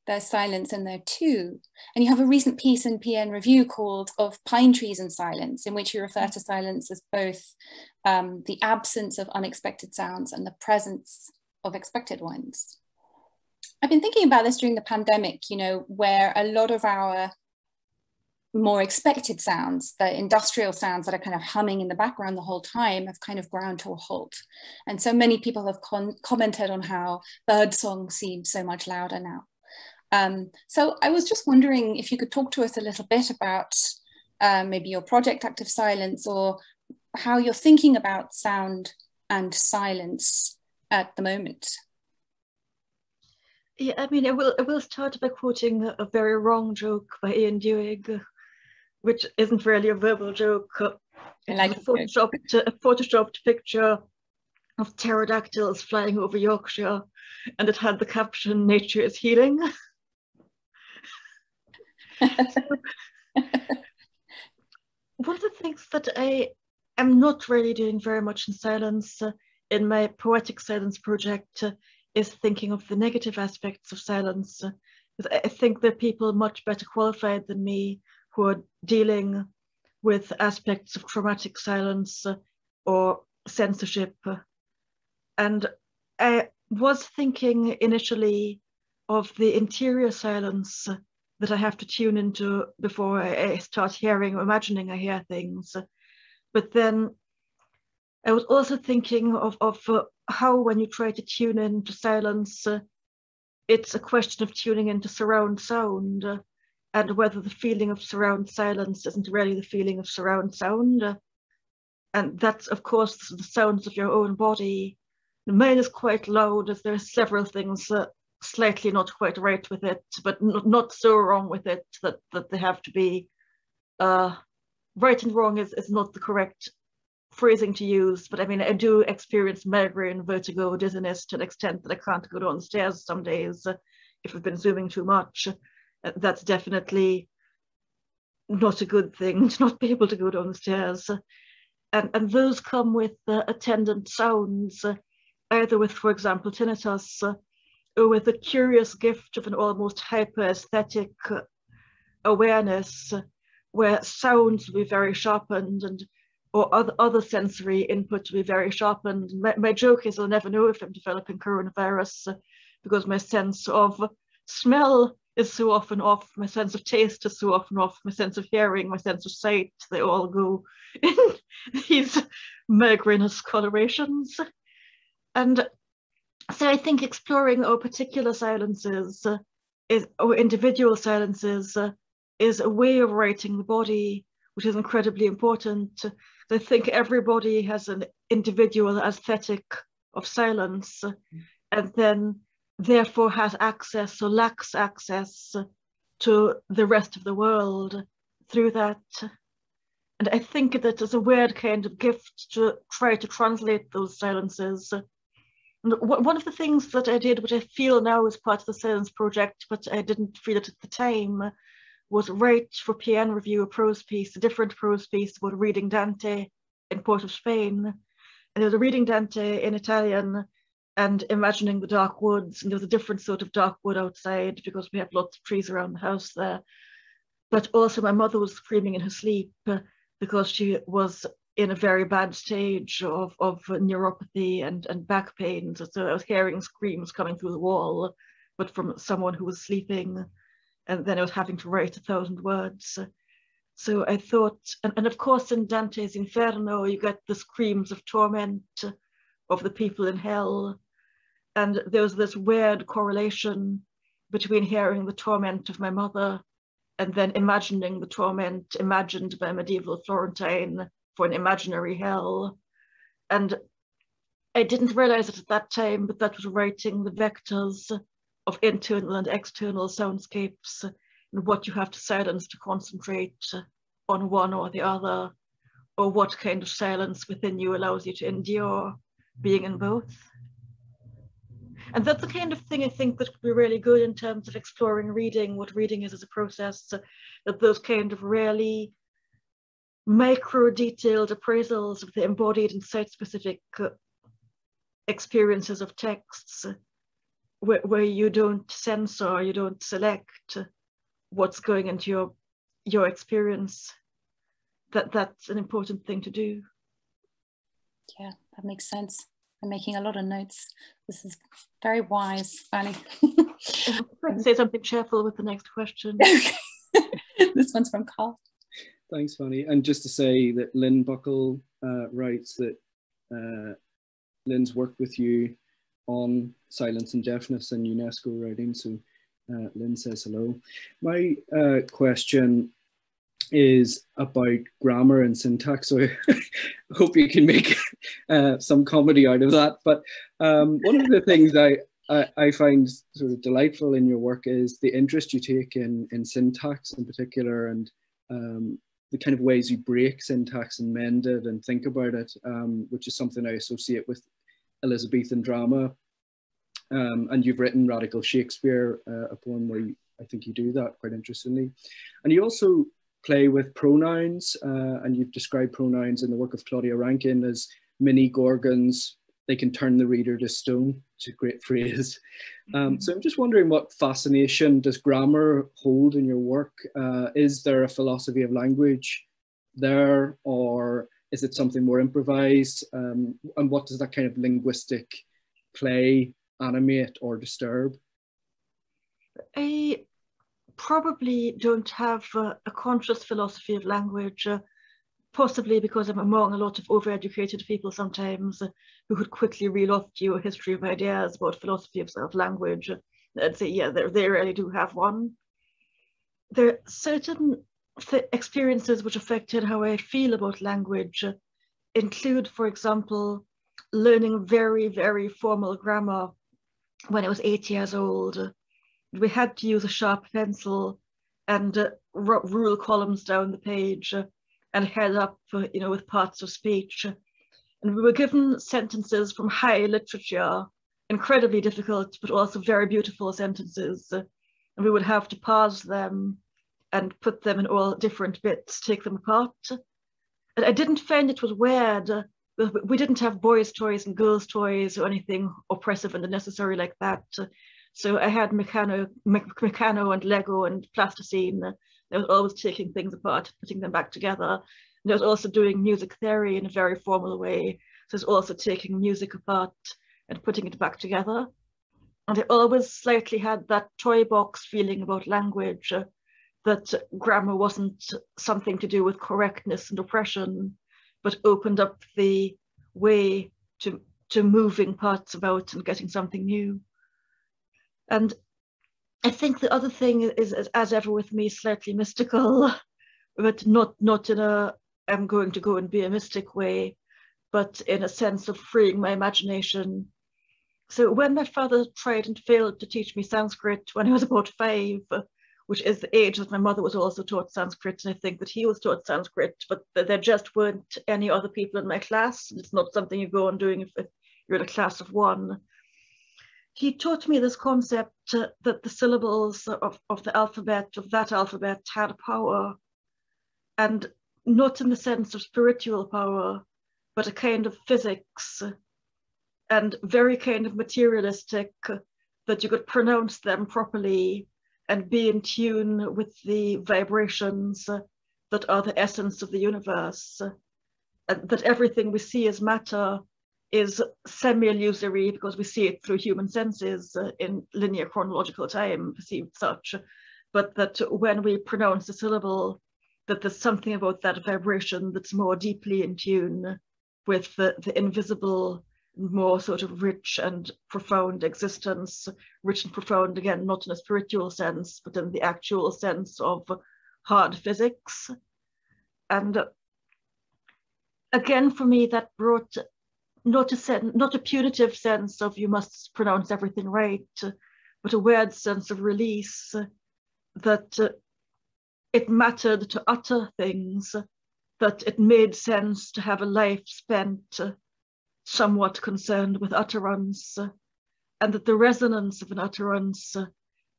There's silence in there too. And you have a recent piece in PN Review called Of Pine Trees and Silence, in which you refer to silence as both the absence of unexpected sounds and the presence of expected ones. I've been thinking about this during the pandemic, where a lot of our more expected sounds, the industrial sounds that are kind of humming in the background the whole time, have kind of ground to a halt. And so many people have commented on how birdsong seems so much louder now. So I was just wondering if you could talk to us a little bit about maybe your project Active Silence, or how you're thinking about sound and silence at the moment.
Yeah, I mean, I will start by quoting a very wrong joke by Ian Duig, which isn't really a verbal joke. It's a photoshopped picture of pterodactyls flying over Yorkshire, and it had the caption, "Nature is healing." One of the things that I am not really doing very much in silence in my Poetic Silence project is thinking of the negative aspects of silence. I think there are people much better qualified than me who are dealing with aspects of traumatic silence or censorship. And I was thinking initially of the interior silence that I have to tune into before I start hearing or imagining I hear things. But then I was also thinking of how when you try to tune into silence, it's a question of tuning into surround sound, and whether the feeling of surround silence isn't really the feeling of surround sound. And that's, of course, the sounds of your own body. Mine is quite loud, as there are several things slightly not quite right with it, but not so wrong with it that they have to be. Right and wrong is not the correct phrasing to use, but I mean, I do experience migraine, vertigo, dizziness to an extent that I can't go down the stairs some days if I've been zooming too much. That's definitely not a good thing, to not be able to go down the stairs. And those come with attendant sounds, either with, for example, tinnitus, or with a curious gift of an almost hyper-aesthetic awareness, where sounds will be very sharpened, or other sensory input will be very sharpened. My joke is I'll never know if I'm developing coronavirus, because my sense of smell is so often off, my sense of taste is so often off, my sense of hearing, my sense of sight, they all go in these migrainous colorations. And so I think exploring our particular silences, or individual silences, is a way of writing the body, which is incredibly important. I think everybody has an individual aesthetic of silence, and then therefore has access or lacks access to the rest of the world through that. And I think that it's a weird kind of gift to try to translate those silences. And one of the things that I did, which I feel now is part of the Silence Project, but I didn't feel it at the time, was write for PN Review a prose piece, a different prose piece about reading Dante in Port of Spain. And there was a reading Dante in Italian and imagining the dark woods, and there was a different sort of dark wood outside because we have lots of trees around the house there. But also my mother was screaming in her sleep because she was in a very bad stage of neuropathy and back pains. So I was hearing screams coming through the wall, but from someone who was sleeping. And then I was having to write 1,000 words. So I thought, and of course in Dante's Inferno, you get the screams of torment of the people in hell. And there was this weird correlation between hearing the torment of my mother and then imagining the torment imagined by a medieval Florentine for an imaginary hell. And I didn't realize it at that time, but that was writing the vectors of internal and external soundscapes and what you have to silence to concentrate on one or the other, or what kind of silence within you allows you to endure being in both. And that's the kind of thing I think that could be really good in terms of exploring reading, what reading is as a process, that those kind of really micro-detailed appraisals of the embodied and site-specific experiences of texts, where you don't censor, you don't select what's going into your experience, that's an important thing to do.
Yeah, that makes sense. I'm making a lot of notes. This is very wise, Vahni.
I'm trying to say something cheerful with the next question.
This one's from Karl.
Thanks, Vahni. And just to say that Lynn Buckle writes that Lynn's worked with you on silence and deafness and UNESCO writing. So Lynn says hello. My question is about grammar and syntax. So I hope you can make some comedy out of that. But one of the things I find sort of delightful in your work is the interest you take in syntax in particular, and the kind of ways you break syntax and mend it and think about it, which is something I associate with Elizabethan drama. And you've written Radical Shakespeare, a poem where I think you do that quite interestingly. And you also play with pronouns, and you've described pronouns in the work of Claudia Rankine as mini gorgons. They can turn the reader to stone. It's a great phrase. So I'm just wondering, what fascination does grammar hold in your work? Is there a philosophy of language there, or is it something more improvised? And what does that kind of linguistic play animate or disturb?
I probably don't have a conscious philosophy of language, possibly because I'm among a lot of overeducated people sometimes who could quickly reel off to you a history of ideas about philosophy of language I'd say, yeah, they really do have one. There are certain experiences which affected how I feel about language, include, for example, learning very, very formal grammar when I was 8 years old. We had to use a sharp pencil and rule columns down the page and head up, with parts of speech. And we were given sentences from high literature, incredibly difficult, but also very beautiful sentences. And we would have to pause them and put them in all different bits, take them apart. And I didn't find it was weird. We didn't have boys' toys and girls' toys or anything oppressive and unnecessary like that. So I had Meccano and Lego and plasticine. I was always taking things apart, putting them back together. And I was also doing music theory in a very formal way. So I was also taking music apart and putting it back together. And I always slightly had that toy box feeling about language, that grammar wasn't something to do with correctness and oppression, but opened up the way to moving parts about and getting something new. And I think the other thing is, as ever with me, slightly mystical, but not in a I'm going to go and be a mystic way, but in a sense of freeing my imagination. So when my father tried and failed to teach me Sanskrit when I was about 5, which is the age that my mother was also taught Sanskrit, and I think that he was taught Sanskrit, but there just weren't any other people in my class. It's not something you go on doing if you're in a class of 1. He taught me this concept that the syllables of the alphabet, of that alphabet, had power, and not in the sense of spiritual power, but a kind of physics, and very kind of materialistic, that you could pronounce them properly and be in tune with the vibrations that are the essence of the universe, and that everything we see as matter is semi-illusory because we see it through human senses in linear chronological time, perceived such, but that when we pronounce a syllable, that there's something about that vibration that's more deeply in tune with the invisible, more sort of rich and profound existence, rich and profound, again, not in a spiritual sense, but in the actual sense of hard physics. And again, for me, that brought not a punitive sense of you must pronounce everything right, but a weird sense of release, that it mattered to utter things, that it made sense to have a life spent somewhat concerned with utterance, and that the resonance of an utterance,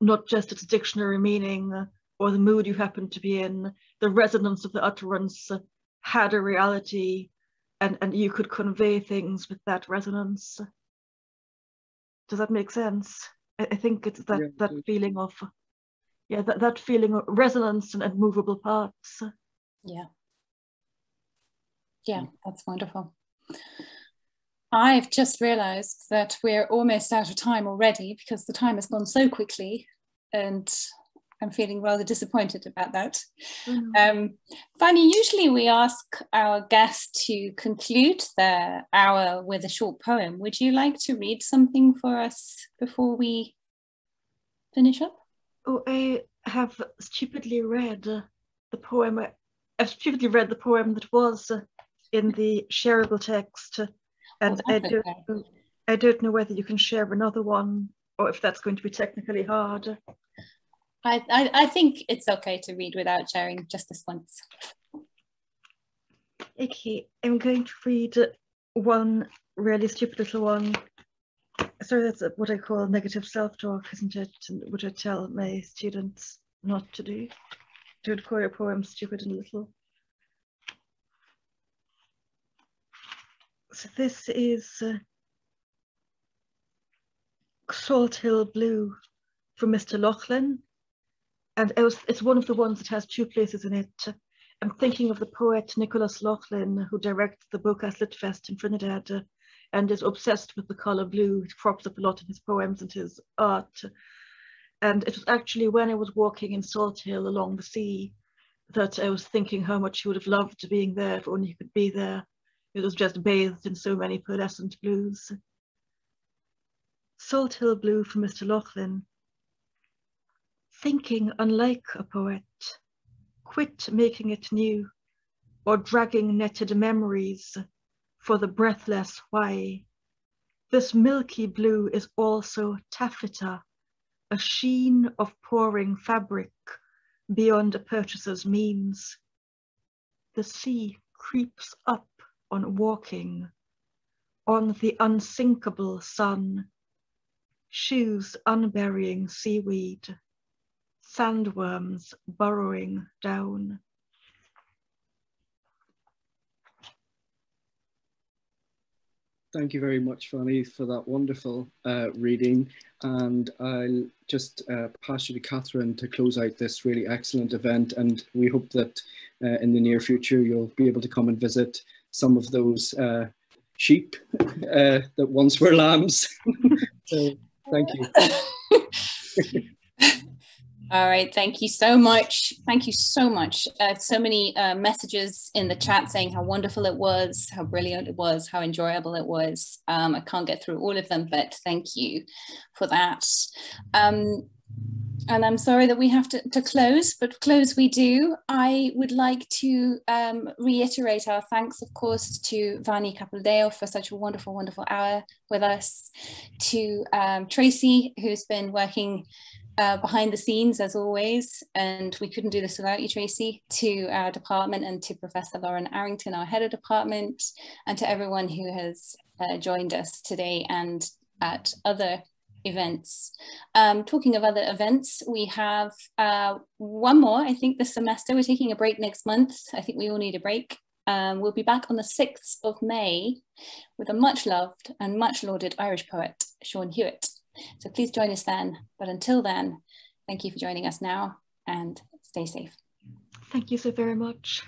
not just its dictionary meaning or the mood you happen to be in, the resonance of the utterance had a reality, and you could convey things with that resonance. Does that make sense? I think it's that feeling of, that feeling of resonance and movable parts.
Yeah, that's wonderful. I've just realized that we're almost out of time already because the time has gone so quickly, and I'm feeling rather disappointed about that. Vahni, usually we ask our guests to conclude their hour with a short poem. Would you like to read something for us before we finish up?
Oh, I have stupidly read the poem. I've stupidly read the poem that was in the shareable text, and I don't know whether you can share another one or if that's going to be technically hard.
I think it's okay to read without sharing, just this once.
Okay, I'm going to read one really stupid little one. Sorry, that's what I call negative self-talk, isn't it? Which I tell my students not to do. Don't call your poem stupid and little. So this is Salt Hill Blue from Mr. Loughlin. And it's one of the ones that has 2 places in it. I'm thinking of the poet Nicholas Loughlin, who directed the Bocas Lit Fest in Trinidad and is obsessed with the colour blue. It crops up a lot in his poems and his art. And it was actually when I was walking in Salt Hill along the sea that I was thinking how much he would have loved being there if only he could be there. It was just bathed in so many pearlescent blues. Salt Hill Blue from Mr. Loughlin. thinking unlike a poet, quit making it new, or dragging netted memories for the breathless why. This milky blue is also taffeta, a sheen of pouring fabric beyond a purchaser's means. The sea creeps up on walking, on the unsinkable sun, shoes unburying seaweed, sandworms burrowing down.
Thank you very much, Vahni, for that wonderful reading. And I'll just pass you to Catherine to close out this really excellent event. And we hope that in the near future, you'll be able to come and visit some of those sheep that once were lambs. So thank you.
All right, thank you so much. Thank you so much. So many messages in the chat saying how wonderful it was, how brilliant it was, how enjoyable it was. I can't get through all of them, but thank you for that. And I'm sorry that we have to close, but close we do. I would like to reiterate our thanks, of course, to Vahni Capildeo for such a wonderful, wonderful hour with us, to Tracy, who's been working behind the scenes as always, and we couldn't do this without you, Tracy, to our department, and to Professor Lauren Arrington, our head of department, and to everyone who has joined us today and at other events. Talking of other events, we have one more, I think, this semester. We're taking a break next month. I think we all need a break. We'll be back on the 6th of May with a much loved and much lauded Irish poet, Sean Hewitt. So please join us then. But until then, thank you for joining us now and stay safe.
Thank you so very much.